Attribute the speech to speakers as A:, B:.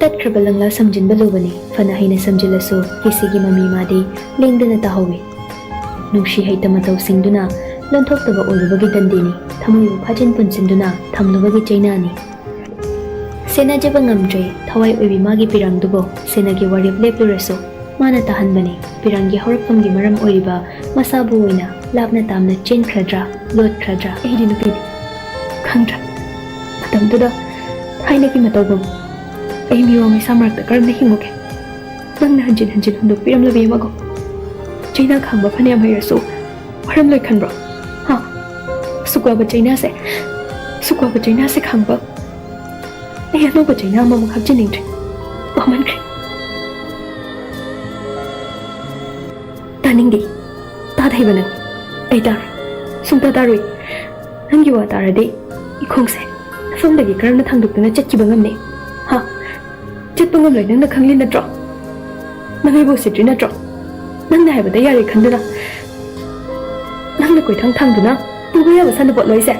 A: ꯇꯠꯈ꯭ꯔꯕ ꯂꯪꯂꯥ ꯁꯝꯖꯤꯟꯕ ꯂꯨꯕꯅꯤ ꯐꯅ ꯍꯩꯅ ꯁꯝꯖꯤꯜꯂꯁꯨ ꯀꯤꯁꯤꯒꯤ ꯃꯃꯤ ꯃꯥꯗꯤ ꯂꯦꯡꯗꯅ ꯇꯥꯍꯧꯏ ꯅꯨꯡꯁꯤ ꯍꯩꯇ ꯃꯇꯧꯁꯤꯡꯗꯨꯅ ꯂꯣꯟꯊꯣꯛꯇꯕ ꯑꯣꯏꯔꯨꯕꯒꯤ ꯗꯟꯗꯤꯅꯤ ꯊꯃꯣꯏꯕꯨ ꯐꯥꯖꯤꯟ ꯄꯨꯟꯁꯤꯟꯗꯨꯅ ꯊꯝꯂꯨꯕꯒꯤ ꯆꯩꯅꯥꯅꯤ ꯁꯦꯟꯅꯖꯕ ꯉꯝꯗ꯭ꯔꯦ ꯊꯋꯥꯏ ꯑꯣꯏꯕꯤ ꯃꯥꯒꯤ ꯄꯤꯔꯥꯡꯗꯨꯕꯨ ꯁꯦꯟꯅꯒꯤ ꯋꯥꯔꯦꯞ ꯂꯦꯞꯂꯨꯔꯁꯨ ꯃꯥꯅ ꯇꯥꯍꯟꯕꯅꯤ ꯄꯤꯔꯥꯡꯒꯤ ꯍꯧꯔꯛꯐꯝꯒꯤ ꯃꯔꯝ ꯑꯣꯏꯔꯤꯕ ꯃꯁꯥꯕꯨ ꯑꯣꯏꯅ ꯂꯥꯞꯅ ꯇꯥꯝꯅ ꯆꯦꯟꯈ꯭ꯔꯗ꯭ꯔꯥ ꯂꯣꯠꯈ꯭ꯔꯗ꯭ꯔꯥ ꯑꯩꯗꯤ ꯅꯨꯄꯤꯅꯤ ꯈꯪꯗ꯭ꯔꯥ ꯃꯇꯝꯗꯨꯗ ꯊꯥꯏꯅꯒꯤ ꯃꯇꯧꯒꯨꯝ ꯑꯩ ꯃꯤꯋꯥ ꯃꯩꯁꯥ ꯃꯔꯛꯇ ꯀꯔꯝꯅ ꯍꯤꯡꯉꯨꯒꯦ ꯅꯪꯅ ꯍꯟꯖꯤꯟ ꯍꯟꯖꯤꯟ ꯍꯨꯟꯗꯣꯛꯄꯤꯔꯝꯂꯕ ꯑꯃꯒꯨꯝ ꯆꯩꯅꯥ ꯈꯥꯡꯕ ꯐꯅꯌꯥꯝ ꯍꯩꯔꯁꯨ ꯃꯔꯝ ꯂꯣꯏ ꯈꯟꯕ꯭ꯔꯣ ꯍꯥ ꯁꯨꯛꯋꯥꯕ ꯆꯩꯅꯥꯁꯦ ꯈꯥꯡꯕ ꯑꯩ ꯑꯅꯧꯕ ꯆꯩꯅꯥ ꯑꯃꯃꯨꯛ ꯍꯥꯞꯆꯤꯟꯅꯤꯡꯗ꯭ꯔꯦ ꯋꯥꯃꯟꯈ꯭ꯔꯦ ꯇꯥꯅꯤꯡꯗꯦ ꯇꯥꯗ ꯍꯩꯕ ꯅꯪ ꯑꯩ ꯇꯥꯔꯣꯏ ꯁꯨꯡꯇꯥ ꯇꯥꯔꯣꯏ ꯅꯪꯒꯤ ꯋꯥ ꯇꯥꯔꯗꯤ ꯏꯈꯣꯡꯁꯦ ꯅꯐꯝꯗꯒꯤ ꯀꯔꯝꯅ ꯊꯥꯡꯗꯣꯛꯇꯨꯅ ꯆꯠꯈꯤꯕ ꯉꯝꯅꯤ ꯍꯥ ꯆꯠꯄ ꯉꯝꯂꯣꯏ ꯅꯪꯅ ꯈꯪꯂꯤ ꯅꯠꯇ꯭ꯔꯣ ꯅꯪ ꯑꯩꯕꯨ ꯎꯁꯤꯠꯇ꯭ꯔꯤ ꯅꯠꯇ꯭ꯔꯣ ꯅꯪꯅ ꯍꯥꯏꯕꯗ ꯌꯥꯔꯦ ꯈꯟꯗꯨꯅ ꯅꯪꯅ ꯀꯣꯏꯊꯥꯡ ꯊꯥꯡꯗꯨꯅ ꯄꯨꯕ ꯌꯥꯕ ꯁꯥꯟꯅꯄꯣꯠꯂꯣ ꯑꯩꯁꯦ